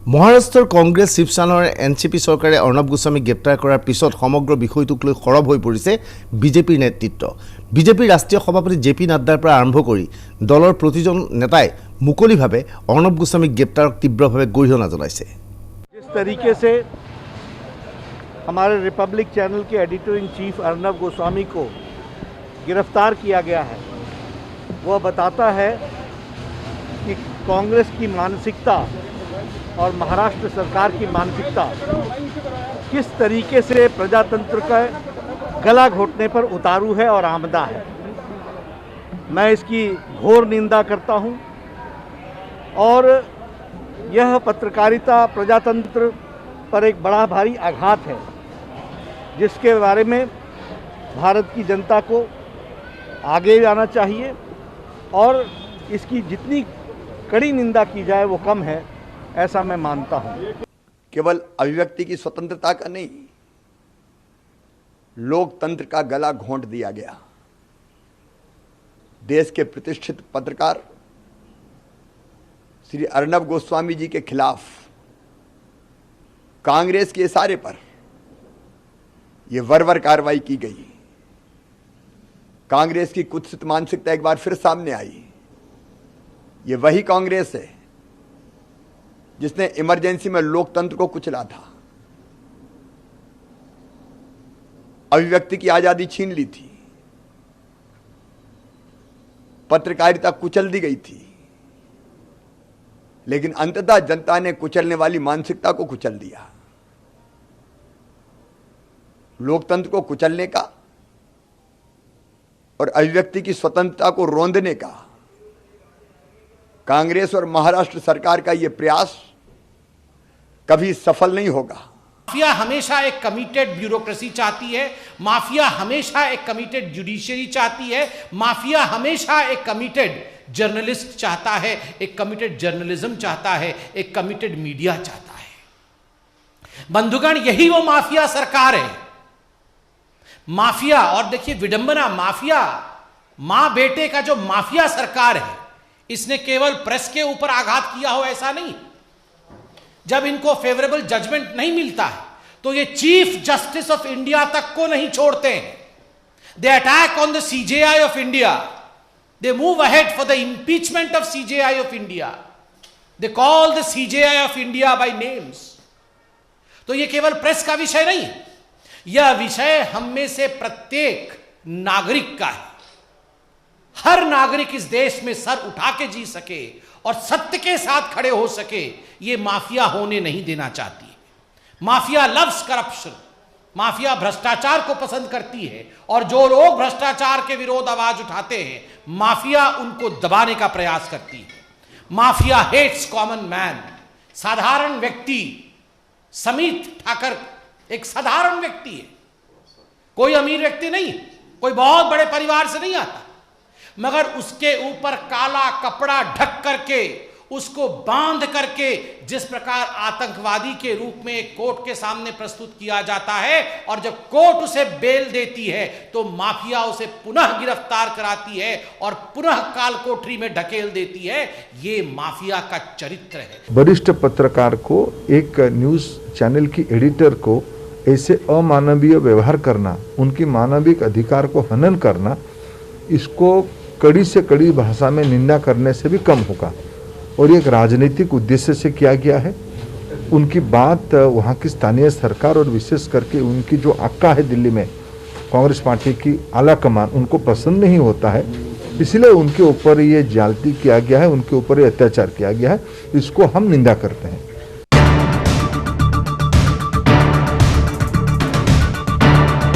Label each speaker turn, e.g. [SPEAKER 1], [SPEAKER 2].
[SPEAKER 1] মহাৰাষ্ট্ৰৰ কংগ্ৰেছ শিৱসেনাৰ এনচিপি চৰকাৰে অৰ্ণৱ গোস্বামীক গ্ৰেপ্তাৰ কৰাৰ পিছত সমগ্ৰ বিষয়টোক লৈ খৰব হৈ পৰিছে বিজেপিৰ নেতৃত্ব। বিজেপিৰ ৰাষ্ট্ৰীয় সভাপতি জেপি নাড্ডাৰ পৰা আৰম্ভ কৰি দলৰ প্ৰতিজন নেতাই মুকলিভাৱে অৰ্ণৱ গোস্বামীক গ্ৰেপ্তাৰক তীব্ৰভাৱে গৰিহণা জনাইছে।
[SPEAKER 2] जिस तरीके से हमारे रिपब्लिक चैनल के editor in chief Arnab Goswami को गिरफ्तार किया गया है, वह बताता है कि कांग्रेस की मानसिकता और महाराष्ट्र सरकार की मानसिकता किस तरीके से प्रजातंत्र का गला घोटने पर उतारू है और आमदा है। मैं इसकी घोर निंदा करता हूं और यह पत्रकारिता प्रजातंत्र पर एक बड़ा भारी आघात है, जिसके बारे में भारत की जनता को आगे जाना चाहिए और इसकी जितनी कड़ी निंदा की जाए वो कम है, ऐसा मैं मानता हूं।
[SPEAKER 3] केवल अभिव्यक्ति की स्वतंत्रता का नहीं, लोकतंत्र का गला घोंट दिया गया। देश के प्रतिष्ठित पत्रकार श्री अर्नब गोस्वामी जी के खिलाफ कांग्रेस के इशारे पर यह बर्बर कार्रवाई की गई। कांग्रेस की कुत्सित मानसिकता एक बार फिर सामने आई। ये वही कांग्रेस है जिसने इमरजेंसी में लोकतंत्र को कुचला था, अभिव्यक्ति की आजादी छीन ली थी, पत्रकारिता कुचल दी गई थी, लेकिन अंततः जनता ने कुचलने वाली मानसिकता को कुचल दिया। लोकतंत्र को कुचलने का और अभिव्यक्ति की स्वतंत्रता को रौंदने का कांग्रेस और महाराष्ट्र सरकार का यह प्रयास कभी सफल नहीं होगा।
[SPEAKER 4] माफिया हमेशा एक कमिटेड ब्यूरोक्रेसी चाहती है, माफिया हमेशा एक कमिटेड जुडिशरी चाहती है, माफिया हमेशा एक कमिटेड जर्नलिस्ट चाहता है, एक कमिटेड जर्नलिज्म चाहता है, एक कमिटेड मीडिया चाहता है। बंधुगण, यही वो माफिया सरकार है। माफिया, और देखिए विडंबना, माफिया मां बेटे का जो माफिया सरकार है, इसने केवल प्रेस के ऊपर आघात किया हो ऐसा नहीं। जब इनको फेवरेबल जजमेंट नहीं मिलता है तो ये चीफ जस्टिस ऑफ इंडिया तक को नहीं छोड़ते हैं। They attack on the CJI of India, they move ahead for the impeachment of CJI of India, they call the CJI of India by names. तो ये केवल प्रेस का विषय नहीं, यह विषय हम में से प्रत्येक नागरिक का है। हर नागरिक इस देश में सर उठा के जी सके और सत्य के साथ खड़े हो सके, ये माफिया होने नहीं देना चाहती है। माफिया लव्स करप्शन, माफिया भ्रष्टाचार को पसंद करती है और जो लोग भ्रष्टाचार के विरोध आवाज उठाते हैं, माफिया उनको दबाने का प्रयास करती है। Mafia hates common man. साधारण व्यक्ति, समीत ठाकर एक साधारण व्यक्ति है, कोई अमीर व्यक्ति नहीं, कोई बहुत बड़े परिवार से नहीं आता, मगर उसके ऊपर काला कपड़ा ढक करके, उसको बांध करके जिस प्रकार आतंकवादी के रूप में एक कोर्ट के सामने प्रस्तुत किया जाता है, और जब कोर्ट उसे बेल देती है तो माफिया उसे पुनः गिरफ्तार कराती है और पुनः काल कोठरी में ढकेल देती है। ये माफिया का चरित्र है।
[SPEAKER 5] वरिष्ठ पत्रकार को, एक न्यूज चैनल की एडिटर को ऐसे अमानवीय व्यवहार करना, उनकी मानविक अधिकार को हनन करना, इसको कड़ी से कड़ी भाषा में निंदा करने से भी कम होगा। और एक राजनीतिक उद्देश्य से किया गया है। उनकी बात वहाँ की स्थानीय सरकार और विशेष करके उनकी जो आका है दिल्ली में, कांग्रेस पार्टी की आला कमान, उनको पसंद नहीं होता है, इसलिए उनके ऊपर ये ज्यादती किया गया है, उनके ऊपर ये अत्याचार किया गया है। इसको हम निंदा करते हैं।